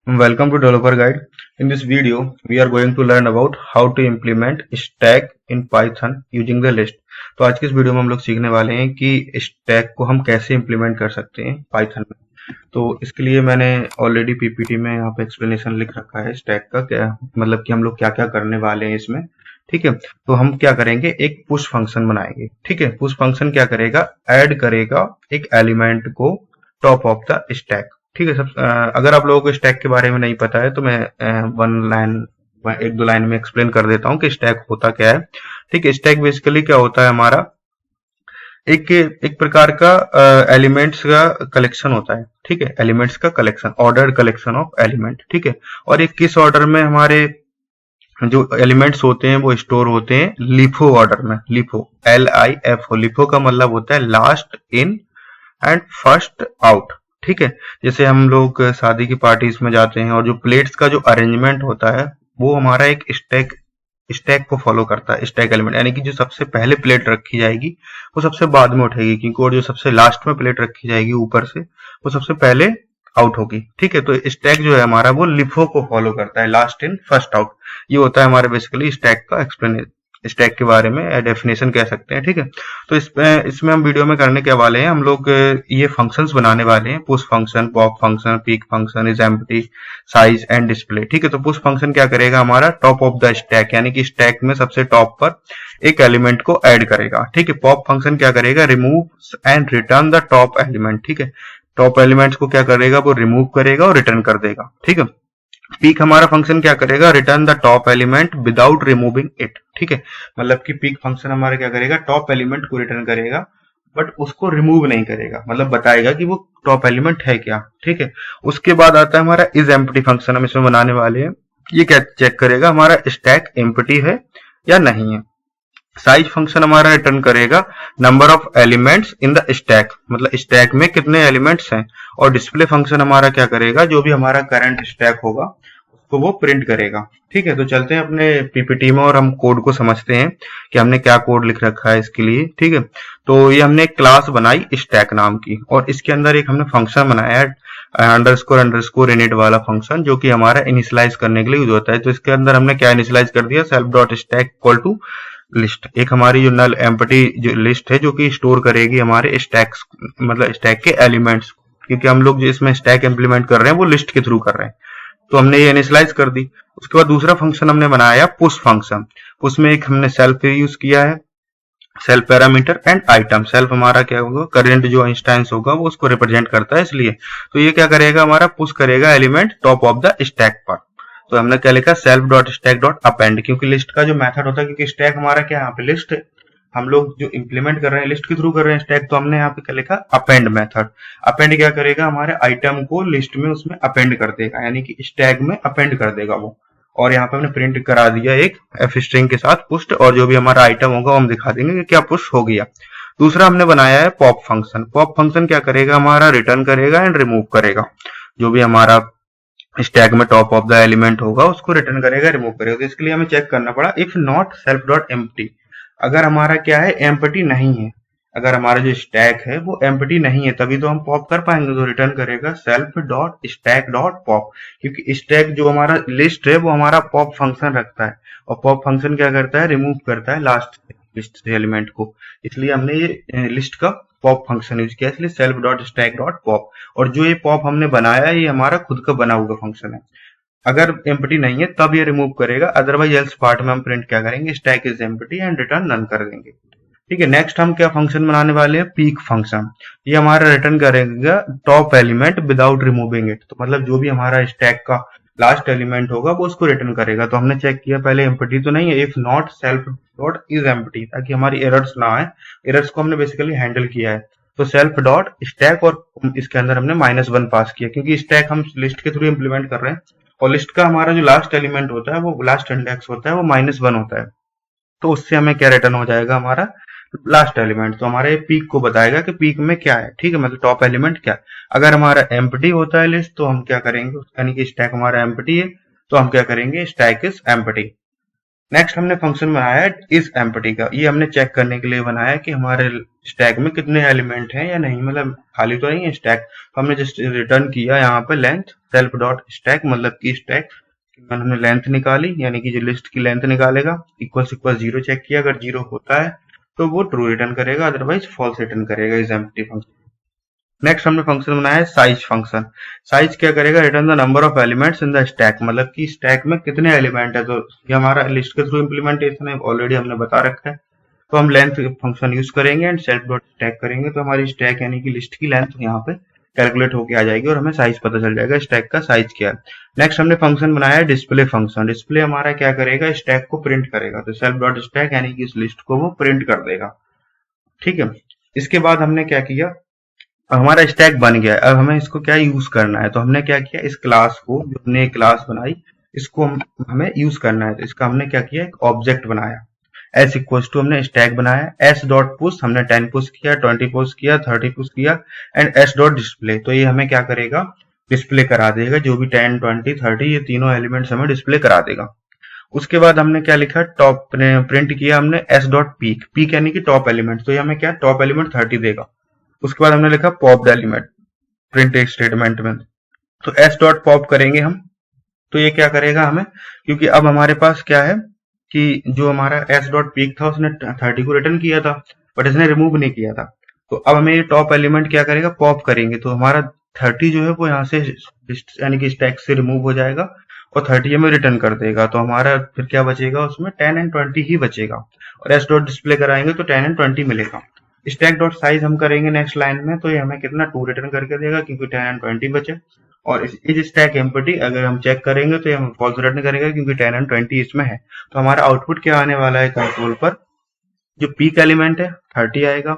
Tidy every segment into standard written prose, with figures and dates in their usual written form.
Welcome to Developer Guide. In this video, we are going to learn about how to implement stack in Python using the list. तो आज की इस video में हम लोग सीखने वाले हैं कि stack को हम कैसे implement कर सकते हैं Python में। तो इसके लिए मैंने ऑलरेडी पीपीटी में यहाँ पे एक्सप्लेनेशन लिख रखा है स्टैक का, क्या मतलब कि हम लोग क्या क्या करने वाले हैं इसमें। ठीक है, तो हम क्या करेंगे, एक पुश फंक्शन बनाएंगे। ठीक है, पुश फंक्शन क्या करेगा, ऐड करेगा एक एलिमेंट को टॉप ऑफ द स्टैक। ठीक है, अगर आप लोगों को स्टैक के बारे में नहीं पता है तो मैं एक दो लाइन में एक्सप्लेन कर देता हूँ कि स्टैक होता क्या है। ठीक है, स्टैक बेसिकली क्या होता है, हमारा एक प्रकार का एलिमेंट्स का कलेक्शन होता है। ठीक है, एलिमेंट्स का collection, ordered collection of element. ठीक है, और एक किस ऑर्डर में हमारे जो एलिमेंट्स होते हैं वो स्टोर होते हैं, लिफो ऑर्डर में। लिफो, LIFO, लिफो का मतलब होता है last in and first out. ठीक है, जैसे हम लोग शादी की पार्टीज में जाते हैं और जो प्लेट्स का जो अरेंजमेंट होता है वो हमारा एक स्टैक को फॉलो करता है। स्टैक एलिमेंट यानी कि जो सबसे पहले प्लेट रखी जाएगी वो सबसे बाद में उठेगी, क्योंकि और जो सबसे लास्ट में प्लेट रखी जाएगी ऊपर से वो सबसे पहले आउट होगी। ठीक है, तो स्टैक जो है हमारा वो लिफो को फॉलो करता है, लास्ट इन फर्स्ट आउट। ये होता है हमारे बेसिकली स्टैक का एक्सप्लेनेशन, स्टैक के बारे में डेफिनेशन कह सकते हैं। ठीक है, तो इसमें हम वीडियो में करने के वाले हैं, हम लोग ये फंक्शंस बनाने वाले हैं, push function, pop function, peak function, is empty, size and display. ठीक है, तो पुश फंक्शन क्या करेगा, हमारा टॉप ऑफ द स्टैक यानी कि स्टैक में सबसे टॉप पर एक एलिमेंट को ऐड करेगा। ठीक है, पॉप फंक्शन क्या करेगा, remove and return the top element. ठीक है, टॉप एलिमेंट्स को क्या करेगा, वो रिमूव करेगा और रिटर्न कर देगा। ठीक है, पीक हमारा फंक्शन क्या करेगा, return the top element without removing it. ठीक है, मतलब कि पीक फंक्शन हमारा क्या करेगा, टॉप एलिमेंट को रिटर्न करेगा बट उसको रिमूव नहीं करेगा, मतलब बताएगा कि वो टॉप एलिमेंट है क्या। ठीक है, उसके बाद आता है हमारा इज एम्प्टी फंक्शन, हम इसमें बनाने वाले हैं। ये क्या चेक करेगा, हमारा स्टैक एम्प्टी है या नहीं है। साइज फंक्शन हमारा रिटर्न करेगा number of elements in the stack, मतलब स्टैक में कितने एलिमेंट्स हैं। और डिस्प्ले फंक्शन हमारा क्या करेगा, जो भी हमारा करंट स्टैक होगा उसको वो प्रिंट करेगा। ठीक है, तो चलते हैं अपने पीपीटी में और हम कोड को समझते हैं कि हमने क्या कोड लिख रखा है इसके लिए। ठीक है, तो ये हमने एक क्लास बनाई स्टैक नाम की, और इसके अंदर एक हमने फंक्शन बनाया अंडरस्कोर इनिट वाला फंक्शन, जो कि हमारा इनिशियलाइज करने के लिए यूज होता है। तो इसके अंदर हमने क्या इनिशियलाइज कर दिया, self dot stack equal to list, एक हमारी जो नल एम्प्टी जो लिस्ट है जो कि स्टोर करेगी हमारे स्टैक्स, मतलब स्टैक के एलिमेंट्स, क्योंकि हम लोग जो इसमें स्टैक इंप्लीमेंट कर रहे हैं वो लिस्ट के थ्रू कर रहे हैं। तो हमने ये इनिशियलाइज कर दी। उसके बाद दूसरा फंक्शन हमने बनाया पुश फंक्शन, उसमें एक हमने सेल्फ यूज किया है, self parameter and item. Self हमारा क्या होगा, करंट जो इंस्टेंस होगा वो उसको रिप्रेजेंट करता है, इसलिए तो ये क्या करेगा, हमारा पुश करेगा element top of the stack पर। तो हमने क्या लिखा, self dot stack dot append, क्योंकि लिस्ट का जो मेथड होता है, क्योंकि स्टैक हमारा क्या यहाँ पे लिस्ट है, हम लोग जो इंप्लीमेंट कर रहे हैं लिस्ट के थ्रू कर रहे हैं स्टैक, तो हमने यहाँ पे क्या लिखा, अपेंड मेथड। अपेंड क्या करेगा, हमारे आइटम को लिस्ट में उसमें अपेंड कर देगा, यानी कि स्टैक में अपेंड कर देगा वो। और यहाँ पे हमने प्रिंट करा दिया एक एफ स्ट्रिंग के साथ पुस्ट, और जो भी हमारा आइटम होगा वो हम दिखा देंगे कि क्या पुश हो गया। दूसरा हमने बनाया है पॉप फंक्शन। पॉप फंक्शन क्या करेगा, हमारा रिटर्न करेगा एंड रिमूव करेगा, जो भी हमारा स्टैक में टॉप ऑफ द एलिमेंट होगा उसको रिटर्न करेगा, रिमूव करेगा। तो इसके लिए हमें चेक करना पड़ा, if not self dot empty, अगर हमारा क्या है, एम्प्टी नहीं है, अगर हमारा जो स्टैक है वो एम्प्टी नहीं है तभी तो हम पॉप कर पाएंगे। तो रिटर्न करेगा self dot stack dot pop, क्योंकि स्टैक जो हमारा लिस्ट है वो हमारा पॉप फंक्शन रखता है, और पॉप फंक्शन क्या करता है, रिमूव करता है लास्ट लिस्ट से एलिमेंट को, इसलिए हमने ये लिस्ट का पॉप फंक्शन यूज किया, इसलिए self dot stack dot pop. और जो ये पॉप हमने बनाया है ये हमारा खुद का बना हुआ फंक्शन है, अगर एम्प्टी नहीं है तब ये रिमूव करेगा, अदरवाइज एल्स पार्ट में हम प्रिंट क्या करेंगे, stack is empty and return none कर देंगे। ठीक है, नेक्स्ट हम क्या फंक्शन बनाने वाले हैं, पीक फंक्शन। ये हमारा रिटर्न करेगा top element without removing it, तो मतलब जो भी हमारा स्टैक का लास्ट एलिमेंट होगा वो उसको रिटर्न करेगा। तो हमने चेक किया पहले एम्प्टी तो नहीं है, if not self dot is empty, ताकि हमारी एरर्स ना आए, एरर्स को हमने बेसिकली हैंडल किया है। तो सेल्फ डॉट स्टैक, और इसके अंदर हमने -1 पास किया, क्योंकि स्टैक हम लिस्ट के थ्रू इंप्लीमेंट कर रहे हैं, और लिस्ट का हमारा जो लास्ट एलिमेंट होता है वो लास्ट इंडेक्स होता है वो -1 होता है, तो उससे हमें क्या रिटर्न हो जाएगा, हमारा लास्ट एलिमेंट। तो हमारे पीक को बताएगा कि पीक में क्या है। ठीक है, मतलब टॉप एलिमेंट क्या है। अगर हमारा एम्प्टी होता है लिस्ट तो हम क्या करेंगे, यानी कि स्टैक हमारा एम्प्टी है तो हम क्या करेंगे, स्टैक इज एम्प्टी। नेक्स्ट हमने फंक्शन बनाया है इज एम्प्टी का। ये हमने चेक करने के लिए बनाया है कि हमारे स्टैक में कितने एलिमेंट हैं या नहीं, मतलब खाली तो नहीं है स्टैक। तो हमने जस्ट रिटर्न किया यहाँ पे लेंथ सेल्फ डॉट स्टैक, मतलब की स्टैक हमने लेंथ निकाली, यानी कि जो लिस्ट की लेंथ निकालेगा इक्वल 0 चेक किया। अगर 0 होता है तो वो ट्रू रिटर्न करेगा, अदरवाइज फॉल्स रिटर्न करेगा इज एम्प्टी फंक्शन। नेक्स्ट हमने फंक्शन बनाया है साइज फंक्शन। साइज क्या करेगा, return the number of elements in the stack, मतलब कि स्टैक में कितने एलिमेंट है। तो ये हमारा लिस्ट के थ्रू इम्प्लीमेंटेशन है, ऑलरेडी हमने बता रखा है। तो हम लेंथ फंक्शन यूज करेंगे एंड सेल्फ डॉट स्टैक करेंगे, तो हमारी स्टैक यानी कि लिस्ट की लेंथ यहाँ पे कैलकुलेट होके आ जाएगी और हमें साइज पता चल जाएगा स्टैक का साइज क्या है। नेक्स्ट हमने फंक्शन बनाया है डिस्प्ले फंक्शन। डिस्प्ले हमारा क्या करेगा, स्टैक को प्रिंट करेगा। तो सेल्फ डॉट स्टैक यानी कि इस लिस्ट को वो प्रिंट कर देगा, ठीक है। इसके बाद हमने क्या किया, हमारा स्टैक बन गया है। अब हमें इसको क्या यूज करना है, तो हमने क्या किया, इस क्लास को, जो हमने क्लास बनाई, इसको हमें यूज करना है। तो इसका हमने क्या किया, एक ऑब्जेक्ट बनाया। एस इक्वल टू हमने स्टैक बनाया, एस डॉट पुश, हमने 10 पुश किया, 20 पुश किया, 30 पुश किया एंड एस डॉट डिस्प्ले। तो ये हमें क्या करेगा, डिस्प्ले करा देगा, जो भी 10, 20, 30 ये तीनों एलिमेंट्स हमें डिस्प्ले करा देगा। उसके बाद हमने क्या लिखा, टॉप प्रिंट किया हमने एस डॉट पीक, पीक यानी कि टॉप एलिमेंट। तो ये हमें क्या, टॉप एलिमेंट 30 देगा। उसके बाद हमने लिखा पॉप एलिमेंट प्रिंट एक स्टेटमेंट में, तो एस डॉट पॉप करेंगे हम। तो ये क्या करेगा हमें, क्योंकि अब हमारे पास क्या है कि जो हमारा एस डॉट पीक था उसने 30 को रिटर्न किया था, बट इसने रिमूव नहीं किया था। तो अब हमें ये टॉप एलिमेंट क्या करेगा, पॉप करेंगे। तो हमारा 30 जो है वो यहाँ से यानी कि स्टैक से रिमूव हो जाएगा और 30 हमें रिटर्न कर देगा। तो हमारा फिर क्या बचेगा, उसमें 10 एंड 20 ही बचेगा। और एस डॉट डिस्प्ले कराएंगे तो 10 एंड 20 मिलेगा। स्टैक डॉट साइज हम करेंगे नेक्स्ट लाइन में, तो ये हमें कितना 2 रिटर्न करके देगा, क्योंकि 10 एंड 20 बचे। और इस स्टैक एम्प्टी अगर हम चेक करेंगे तो ये हम फॉल्स रिटर्न करेगा, क्योंकि 10 एंड 20 इसमें है। तो हमारा आउटपुट क्या आने वाला है कंट्रोल पर, जो पीक एलिमेंट है 30 आएगा,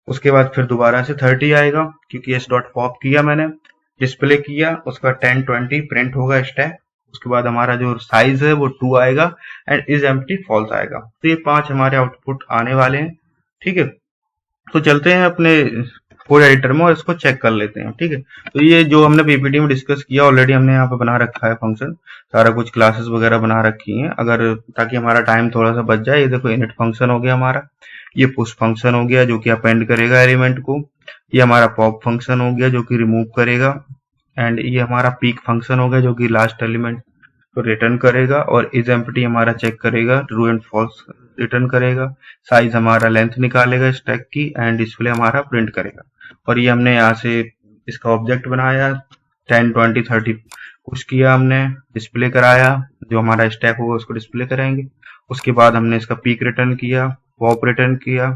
उसके बाद फिर दोबारा से 30 आएगा, क्योंकि एस डॉट पॉप किया मैंने, डिस्प्ले किया, उसका 10, 20 प्रिंट होगा स्टैक। उसके बाद हमारा जो साइज है वो 2 आएगा एंड इज एम्प्टी फॉल्स आएगा। तो ये 5 हमारे आउटपुट आने वाले हैं, ठीक है। तो चलते हैं अपने कोड एडिटर में और इसको चेक कर लेते हैं, ठीक है। तो ये जो हमने पीपीटी में डिस्कस किया, ऑलरेडी हमने यहाँ पे बना रखा है फंक्शन, सारा कुछ क्लासेस वगैरह बना रखी हैं, अगर ताकि हमारा टाइम थोड़ा सा बच जाए। ये देखो इनिट फंक्शन हो गया हमारा, ये पुश फंक्शन हो गया जो कि अपेंड करेगा एलिमेंट को, ये हमारा पॉप फंक्शन हो गया जो कि रिमूव करेगा, एंड ये हमारा पीक फंक्शन हो गया जो कि लास्ट एलिमेंट को रिटर्न करेगा, और इज एम्प्टी हमारा चेक करेगा, ट्रू एंड फॉल्स रिटर्न करेगा, साइज हमारा लेंथ निकालेगा स्टैक की, एंड डिस्प्ले हमारा प्रिंट करेगा। और ये हमने यहाँ से इसका ऑब्जेक्ट बनाया, 10, 20, 30 पुश किया हमने, डिस्प्ले कराया, जो हमारा स्टैक होगा उसको डिस्प्ले करेंगे। उसके बाद हमने इसका पीक रिटर्न किया, पॉप रिटर्न किया,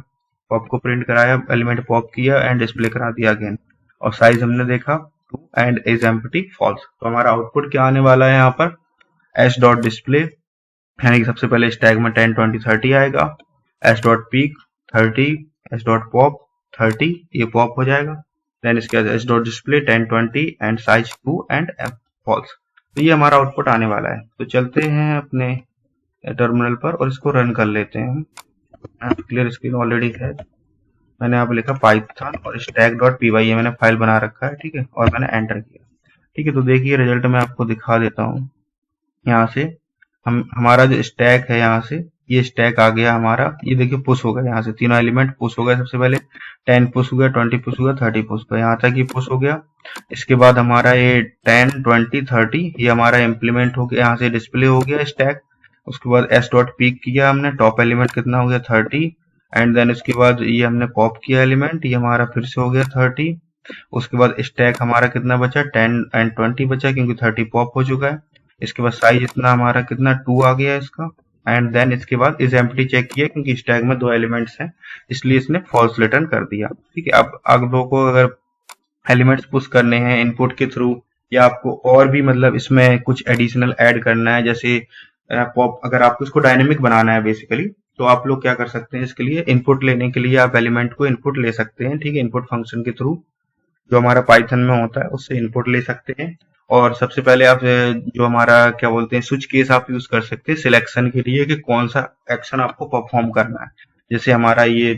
पॉप को प्रिंट कराया, एलिमेंट पॉप किया एंड डिस्प्ले करा दिया अगेन, और साइज हमने देखा 2 एंड इज एम्प्टी फॉल्स। तो हमारा आउटपुट क्या आने वाला है यहाँ पर, एस डॉट डिस्प्ले यानी कि सबसे पहले स्टैक में 10, 20, 30 आएगा, S dot peek 30, S dot pop 30, ये पॉप हो जाएगा, देन इसके बाद S dot display 10, 20 and size 2 and false. तो ये हमारा आउटपुट आने वाला है। तो चलते हैं अपने टर्मिनल पर और इसको रन कर लेते हैं। क्लियर स्क्रीन ऑलरेडी है, मैंने यहाँ पे लिखा पाइथन और स्टैक डॉट पीवाई, ये मैंने फाइल बना रखा है, ठीक है, और मैंने एंटर किया, ठीक है। तो देखिए रिजल्ट मैं आपको दिखा देता हूँ। यहाँ से हमारा जो स्टैक है, यहाँ से ये स्टैक आ गया हमारा, ये देखिए पुश हो गया, यहाँ से तीनों एलिमेंट पुश हो गए। सबसे पहले 10 पुश हो गया, 20 पुश हो गया, 30 पुश हो गया, यहाँ तक ये पुश हो गया। इसके बाद हमारा ये 10, 20, 30 ये हमारा इम्प्लीमेंट हो गया, यहाँ से डिस्प्ले हो गया स्टैक। उसके बाद एस डॉट पीक किया हमने, टॉप एलिमेंट कितना हो गया 30, एंड देन उसके बाद ये हमने पॉप किया एलिमेंट, ये हमारा फिर से हो गया 30। उसके बाद स्टैक हमारा कितना बचा, 10 एंड 20 बचा, क्योंकि 30 पॉप हो चुका है। इसके बाद साइज इतना हमारा कितना 2 आ गया इसका, एंड देन इसके बाद इज एम्प्टी चेक किया, क्योंकि स्टैक में 2 एलिमेंट्स हैं इसलिए इसने फॉल्स रिटर्न कर दिया, ठीक है। अब आप लोगों को अगर एलिमेंट्स पुश करने हैं इनपुट के थ्रू, या आपको और भी मतलब इसमें कुछ एडिशनल ऐड करना है, जैसे पॉप, अगर आपको इसको डायनेमिक बनाना है बेसिकली, तो आप लोग क्या कर सकते हैं, इसके लिए इनपुट लेने के लिए आप एलिमेंट को इनपुट ले सकते हैं, ठीक है। इनपुट फंक्शन के थ्रू जो हमारा पाइथन में होता है उससे इनपुट ले सकते हैं। और सबसे पहले आप जो हमारा क्या बोलते हैं स्विच केस आप यूज कर सकते हैं सिलेक्शन के लिए कि कौन सा एक्शन आपको परफॉर्म करना है। जैसे हमारा ये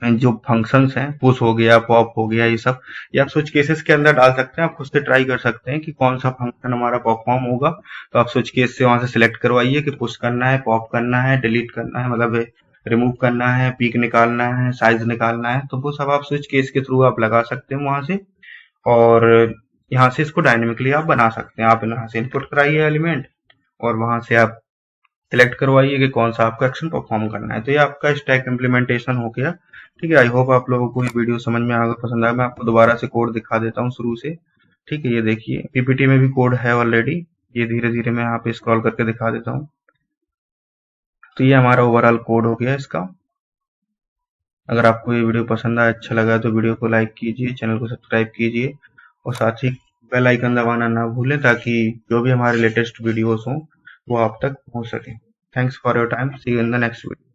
जो फंक्शंस हैं, पुश हो गया, पॉप हो गया, ये आप स्विच केसेस के अंदर डाल सकते हैं। आप खुद से ट्राई कर सकते हैं कि कौन सा फंक्शन हमारा परफॉर्म होगा। तो आप स्विच केस से वहां से सिलेक्ट करवाइए कि पुश करना है, पॉप करना है, डिलीट करना है, मतलब रिमूव करना है, पीक निकालना है, साइज निकालना है। तो वो सब आप स्विच केस के थ्रू आप लगा सकते हैं वहां से, और यहाँ से इसको डायनेमिकली आप बना सकते हैं। आप यहाँ से इनपुट कराइए एलिमेंट, और वहां से आप सिलेक्ट करवाइए कि कौन सा आपका एक्शन परफॉर्म करना है। तो ये आपका स्टैक इम्प्लीमेंटेशन हो गया। ठीक है, आई होप आप लोगों को ये वीडियो समझ में आएगा, पसंद आया। मैं आपको दोबारा से कोड दिखा देता हूँ शुरू से। ठीक है, ये देखिए पीपीटी में भी कोड है ऑलरेडी। ये धीरे धीरे मैं यहाँ पे स्क्रॉल करके दिखा देता हूँ। तो ये हमारा ओवरऑल कोड हो गया इसका। अगर आपको ये वीडियो पसंद आया, अच्छा लगा, तो वीडियो को लाइक कीजिए, चैनल को सब्सक्राइब कीजिए, और साथ ही बेल आइकन दबाना ना भूलें, ताकि जो भी हमारे लेटेस्ट वीडियोस हों वो आप तक पहुंच सके। Thanks for your time, see you in the next video.